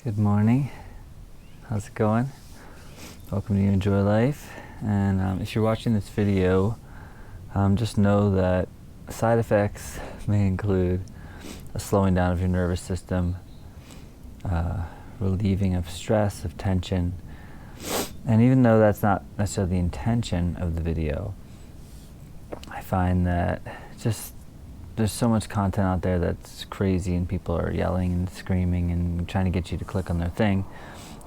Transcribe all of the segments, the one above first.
Good morning. How's it going? Welcome to You Enjoy Life. And if you're watching this video, just know that side effects may include a slowing down of your nervous system, relieving of stress, of tension. And even though that's not necessarily the intention of the video, I find that just there's so much content out there that's crazy and people are yelling and screaming and trying to get you to click on their thing.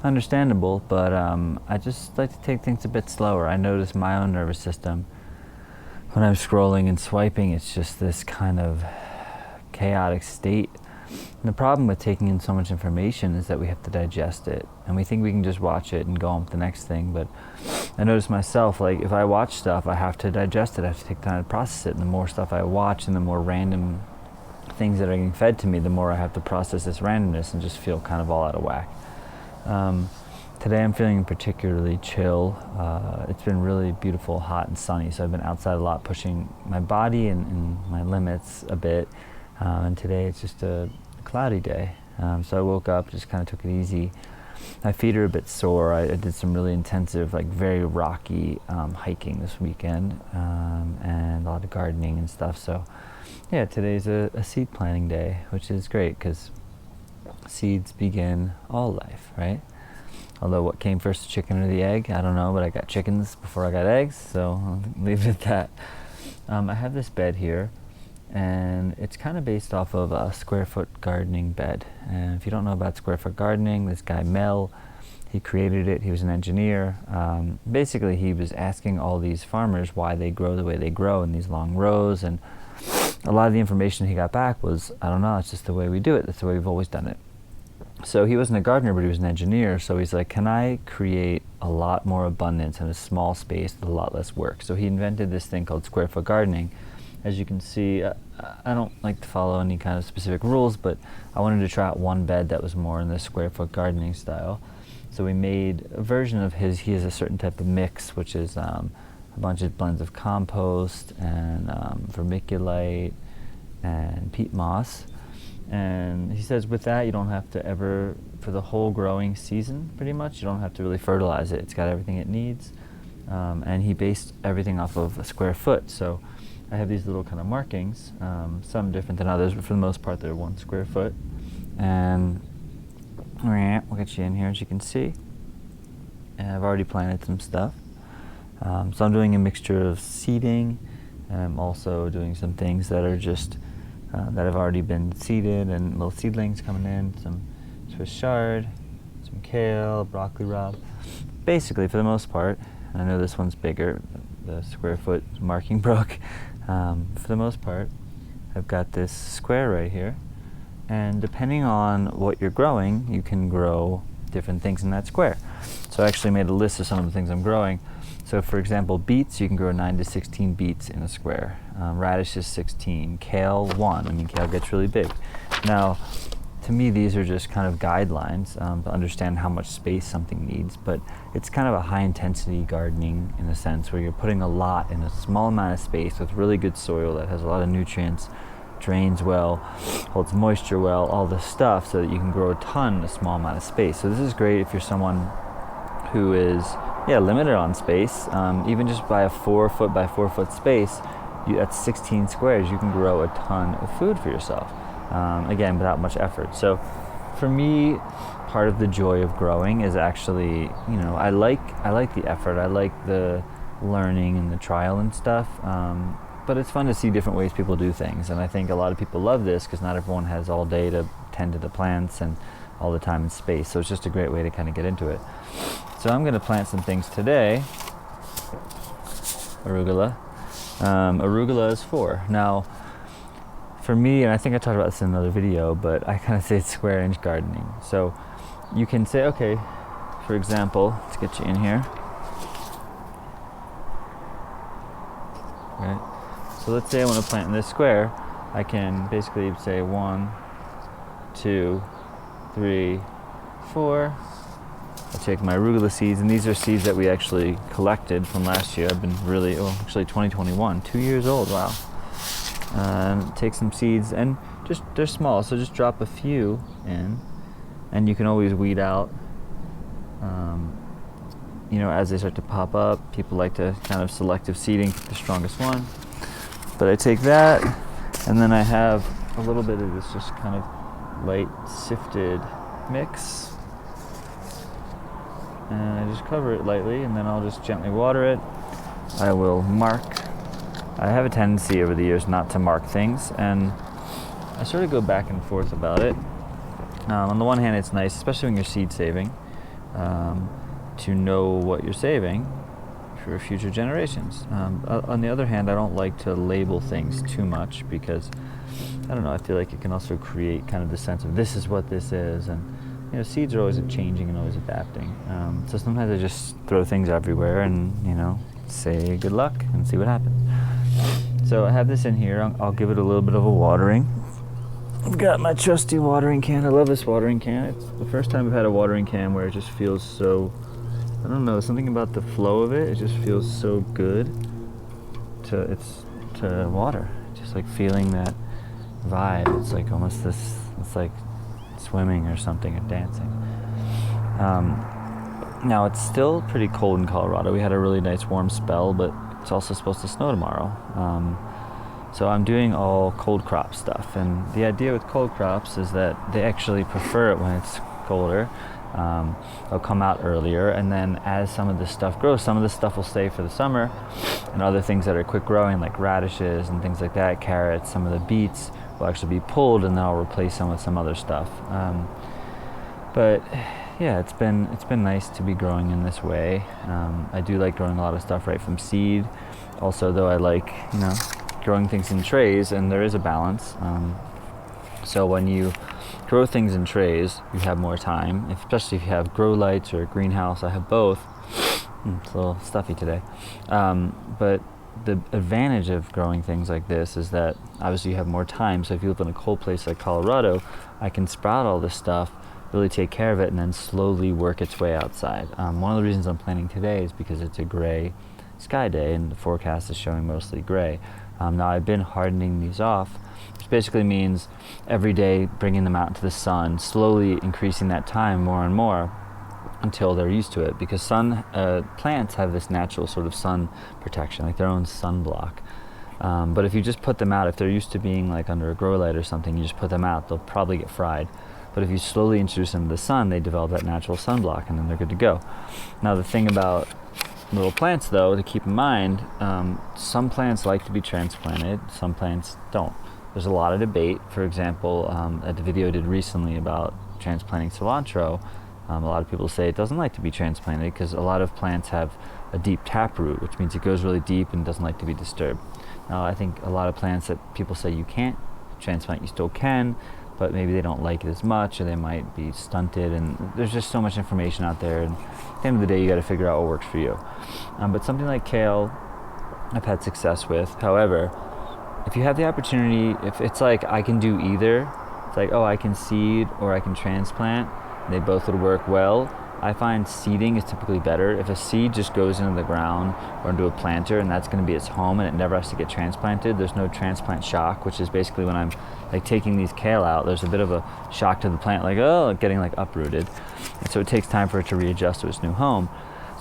Understandable, but I just like to take things a bit slower. I notice my own nervous system when I'm scrolling and swiping, it's just this kind of chaotic state. And the problem with taking in so much information is that we have to digest it, and we think we can just watch it and go on with the next thing. But I notice myself, like if I watch stuff, I have to digest it, I have to take time to process it. And the more stuff I watch and the more random things that are getting fed to me, the more I have to process this randomness and just feel kind of all out of whack. Today I'm feeling particularly chill. It's been really beautiful, hot and sunny, so I've been outside a lot, pushing my body and my limits a bit. And today it's just a cloudy day. So I woke up, just kind of took it easy. My feet are a bit sore. I did some really intensive, like very rocky hiking this weekend, and a lot of gardening and stuff. So yeah, today's a seed planting day, which is great because seeds begin all life, right? Although what came first, the chicken or the egg? I don't know, but I got chickens before I got eggs, so I'll leave it at that. I have this bed here, and it's kind of based off of a square foot gardening bed. And if you don't know about square foot gardening, this guy Mel, he created it. He was an engineer. Basically, he was asking all these farmers why they grow the way they grow in these long rows, and a lot of the information he got back was, I don't know, it's just the way we do it. That's the way we've always done it. So he wasn't a gardener, but he was an engineer. So he's like, can I create a lot more abundance in a small space with a lot less work? So he invented this thing called square foot gardening. As you can see, I don't like to follow any kind of specific rules, but I wanted to try out one bed that was more in the square foot gardening style. So we made a version of his. He has a certain type of mix, which is a bunch of blends of compost and vermiculite and peat moss. And he says with that, you don't have to ever, for the whole growing season, pretty much, you don't have to really fertilize it. It's got everything it needs. And he based everything off of a square foot. So I have these little kind of markings, some different than others, but for the most part, they're 1 square foot. And we'll get you in here, as you can see. And I've already planted some stuff. So I'm doing a mixture of seeding, and I'm also doing some things that are just that have already been seeded, and little seedlings coming in, some Swiss chard, some kale, broccoli rabe. Basically, for the most part, and I know this one's bigger, the square foot marking broke. For the most part, I've got this square right here, and depending on what you're growing, you can grow different things in that square. So I actually made a list of some of the things I'm growing. So for example, beets, you can grow 9 to 16 beets in a square. Radishes 16, kale 1. I mean, kale gets really big. Now, to me, these are just kind of guidelines to understand how much space something needs, but it's kind of a high intensity gardening in a sense where you're putting a lot in a small amount of space with really good soil that has a lot of nutrients, drains well, holds moisture well, all this stuff, so that you can grow a ton in a small amount of space. So this is great if you're someone who is limited on space. Even just by a 4 foot by 4 foot space, that's 16 squares. You can grow a ton of food for yourself, again, without much effort. So for me, part of the joy of growing is actually, I like the effort. I like the learning and the trial and stuff. But it's fun to see different ways people do things. And I think a lot of people love this because not everyone has all day to tend to the plants and all the time and space. So it's just a great way to kind of get into it. So I'm going to plant some things today. Arugula. Arugula is 4. Now, for me, and I think I talked about this in another video, but I kind of say it's square inch gardening. So you can say, okay, for example, let's get you in here. Right. So let's say I want to plant in this square. I can basically say 1, 2, 3, 4. I'll take my arugula seeds, and these are seeds that we actually collected from last year. I've been actually 2021, 2 years old, wow. Take some seeds, and they're small, so just drop a few in, and you can always weed out, as they start to pop up. People like to kind of selective seeding, the strongest one. But I take that, and then I have a little bit of this just kind of light sifted mix, and I just cover it lightly, and then I'll just gently water it. I will mark. I have a tendency over the years not to mark things, and I sort of go back and forth about it. On the one hand, it's nice, especially when you're seed saving, to know what you're saving for future generations. On the other hand, I don't like to label things too much because, I don't know, I feel like it can also create kind of the sense of this is what this is, and seeds are always changing and always adapting. So sometimes I just throw things everywhere and, say good luck and see what happens. So I have this in here. I'll give it a little bit of a watering. I've got my trusty watering can. I love this watering can. It's the first time I've had a watering can where it just feels so, I don't know, something about the flow of it. It just feels so good to water. Just like feeling that vibe. It's like almost this, it's like swimming or something or dancing. Now it's still pretty cold in Colorado. We had a really nice warm spell, but it's also supposed to snow tomorrow. So I'm doing all cold crop stuff, and the idea with cold crops is that they actually prefer it when it's colder. They'll come out earlier, and then as some of this stuff grows, some of this stuff will stay for the summer, and other things that are quick growing like radishes and things like that, carrots, some of the beets will actually be pulled, and then I'll replace them with some other stuff. But yeah, it's been nice to be growing in this way. I do like growing a lot of stuff right from seed. Also, though, I like growing things in trays, and there is a balance. So when you grow things in trays, you have more time, especially if you have grow lights or a greenhouse. I have both. It's a little stuffy today. But the advantage of growing things like this is that obviously you have more time. So if you live in a cold place like Colorado, I can sprout all this stuff, really take care of it, and then slowly work its way outside. One of the reasons I'm planting today is because it's a gray sky day, and the forecast is showing mostly gray. Now I've been hardening these off, which basically means every day bringing them out into the sun, slowly increasing that time more and more until they're used to it, because plants have this natural sort of sun protection, like their own sunblock. But if you just put them out, if they're used to being like under a grow light or something, you just put them out, they'll probably get fried. But if you slowly introduce them to the sun, they develop that natural sunblock, and then they're good to go. Now the thing about little plants, though, to keep in mind, some plants like to be transplanted, some plants don't. There's a lot of debate. For example, at the video I did recently about transplanting cilantro, a lot of people say it doesn't like to be transplanted because a lot of plants have a deep taproot, which means it goes really deep and doesn't like to be disturbed. Now, I think a lot of plants that people say you can't transplant, you still can, but maybe they don't like it as much, or they might be stunted, and there's just so much information out there, and at the end of the day you got to figure out what works for you. But something like kale I've had success with. However, if you have the opportunity, if it's like I can do either, it's like, oh, I can seed or I can transplant, they both would work well. I find seeding is typically better. If a seed just goes into the ground or into a planter and that's going to be its home and it never has to get transplanted, there's no transplant shock, which is basically when I'm like taking these kale out, there's a bit of a shock to the plant, like, oh, getting like uprooted. And so it takes time for it to readjust to its new home.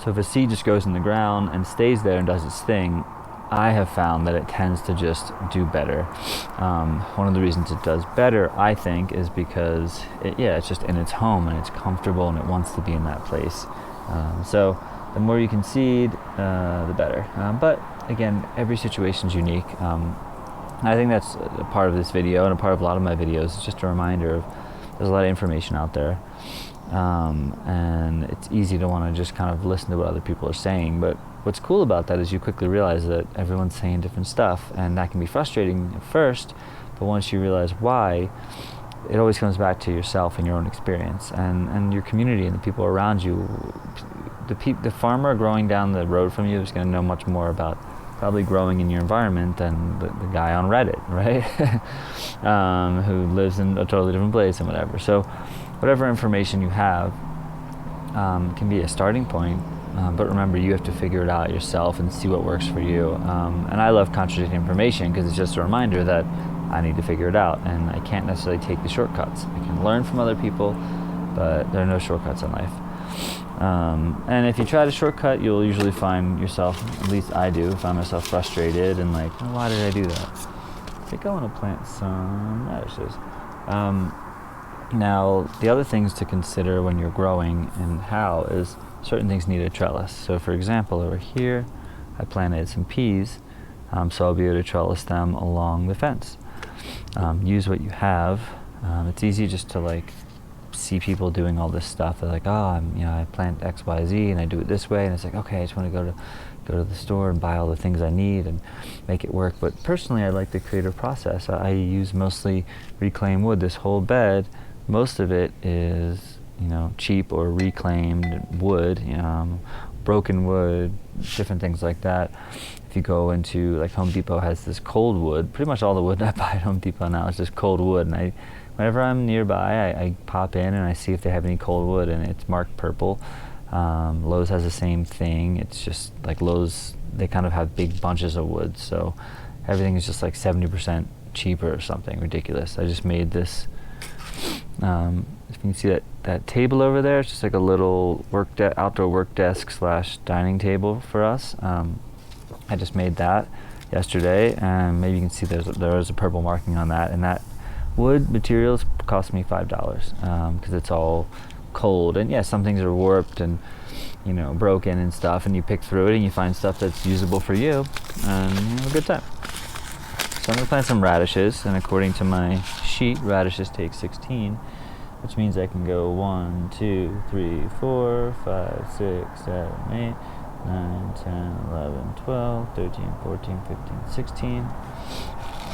So if a seed just goes in the ground and stays there and does its thing, I have found that it tends to just do better. One of the reasons it does better, I think, is because it's just in its home and it's comfortable and it wants to be in that place. So the more you can seed, the better. But again, every situation is unique. I think that's a part of this video and a part of a lot of my videos. It's just a reminder of there's a lot of information out there. And it's easy to want to just kind of listen to what other people are saying, but what's cool about that is you quickly realize that everyone's saying different stuff, and that can be frustrating at first, but once you realize why, it always comes back to yourself and your own experience and your community and the people around you. The farmer growing down the road from you is going to know much more about probably growing in your environment than the guy on Reddit, right? Who lives in a totally different place and whatever. So whatever information you have can be a starting point, but remember, you have to figure it out yourself and see what works for you. And I love contradicting information because it's just a reminder that I need to figure it out, and I can't necessarily take the shortcuts. I can learn from other people, but there are no shortcuts in life. And if you try to shortcut, you'll usually find yourself, at least I do, find myself frustrated and like, oh, why did I do that? I think I want to plant some radishes. Now, the other things to consider when you're growing and how is certain things need a trellis. So for example, over here, I planted some peas, so I'll be able to trellis them along the fence. Use what you have. It's easy just to like see people doing all this stuff. They're like, oh, I plant X, Y, Z, and I do it this way, and it's like, okay, I just want to go to the store and buy all the things I need and make it work. But personally, I like the creative process. I use mostly reclaimed wood. This whole bed, most of it is cheap or reclaimed wood, broken wood, different things like that. If you go into, like, Home Depot has this cold wood. Pretty much all the wood I buy at Home Depot now is just cold wood, and whenever I'm nearby, I pop in and I see if they have any cold wood, and it's marked purple. Lowe's has the same thing. It's just like Lowe's, they kind of have big bunches of wood, so everything is just like 70% cheaper or something ridiculous. I just made this, if you can see that table over there, it's just like a little outdoor work desk / dining table for us. I just made that yesterday, and maybe you can see there is a purple marking on that, and that wood materials cost me $5 because it's all cold, and some things are warped and broken and stuff, and you pick through it and you find stuff that's usable for you, and have a good time. So I'm gonna plant some radishes, and according to my sheet, radishes take 16, which means I can go 1, 2, 3, 4, 5, 6, 7, 8, 9, 10, 11, 12, 13, 14, 15, 16.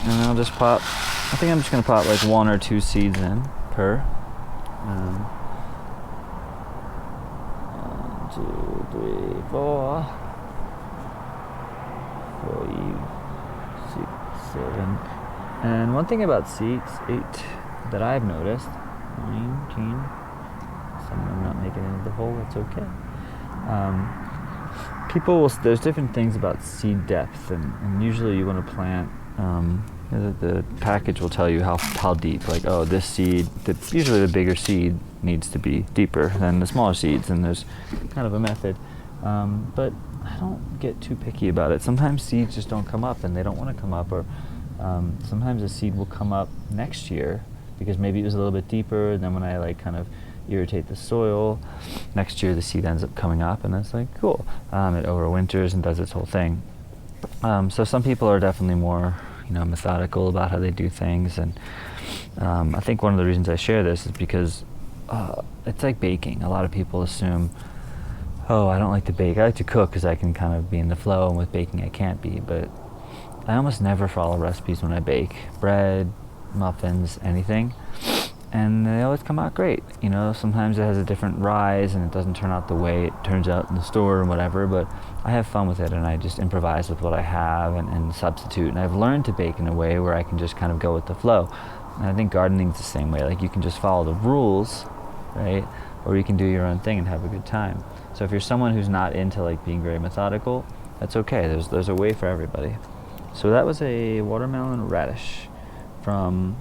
And I'll just pop, I think I'm just going to pop like 1 or 2 seeds in per. 1, 2, 3, 4, 5, 6, 7. And one thing about seeds, 8, that I've noticed, 9, 10, some of them not making it into the hole, that's okay. There's different things about seed depth, and usually you want to plant, the package will tell you how deep, like, oh, this seed, usually the bigger seed needs to be deeper than the smaller seeds, and there's kind of a method, but I don't get too picky about it. Sometimes seeds just don't come up and they don't want to come up, or sometimes a seed will come up next year because maybe it was a little bit deeper, and then when I like kind of irritate the soil, next year the seed ends up coming up, and that's like cool. It overwinters and does its whole thing. So some people are definitely more methodical about how they do things, and I think one of the reasons I share this is because it's like baking. A lot of people assume, oh, I don't like to bake, I like to cook because I can kind of be in the flow, and with baking I can't be. But I almost never follow recipes when I bake bread, muffins, anything, and they always come out great. Sometimes it has a different rise and it doesn't turn out the way it turns out in the store or whatever, but I have fun with it, and I just improvise with what I have and substitute. And I've learned to bake in a way where I can just kind of go with the flow. And I think gardening's the same way. Like, you can just follow the rules, right? Or you can do your own thing and have a good time. So if you're someone who's not into like being very methodical, that's okay. There's a way for everybody. So that was a watermelon radish from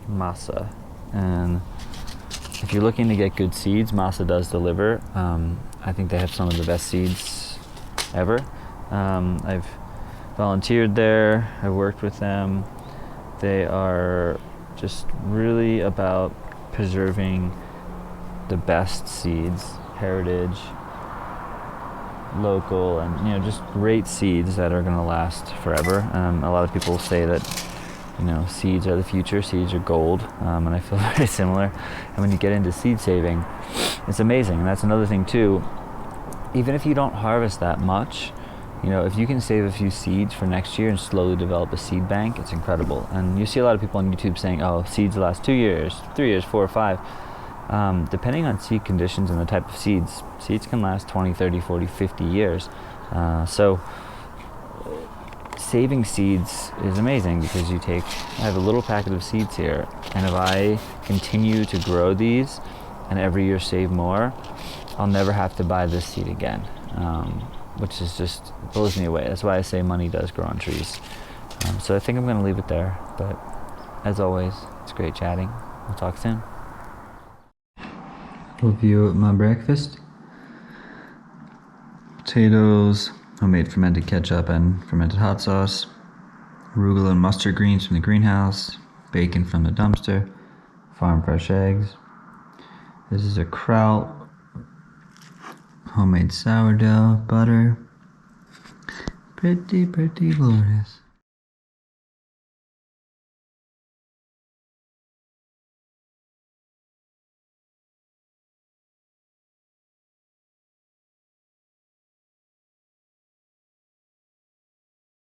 Masa. And if you're looking to get good seeds, Masa does deliver. I think they have some of the best seeds ever. I've volunteered there. I've worked with them. They are just really about preserving the best seeds, heritage, local, and just great seeds that are going to last forever. A lot of people say that seeds are the future, seeds are gold, and I feel very similar. And when you get into seed saving, it's amazing. And that's another thing too. Even if you don't harvest that much, if you can save a few seeds for next year and slowly develop a seed bank, it's incredible. And you see a lot of people on YouTube saying, oh, seeds last 2 years, 3 years, 4 or 5. Depending on seed conditions and the type of seeds can last 20, 30, 40, 50 years. So saving seeds is amazing because I have a little packet of seeds here, and if I continue to grow these and every year save more, I'll never have to buy this seed again, which is just blows me away. That's why I say money does grow on trees. So I think I'm going to leave it there, but as always, it's great chatting. We'll talk soon. Review of my breakfast. Potatoes, homemade fermented ketchup and fermented hot sauce. Arugula and mustard greens from the greenhouse. Bacon from the dumpster. Farm fresh eggs. This is a kraut. Homemade sourdough, butter. Pretty glorious.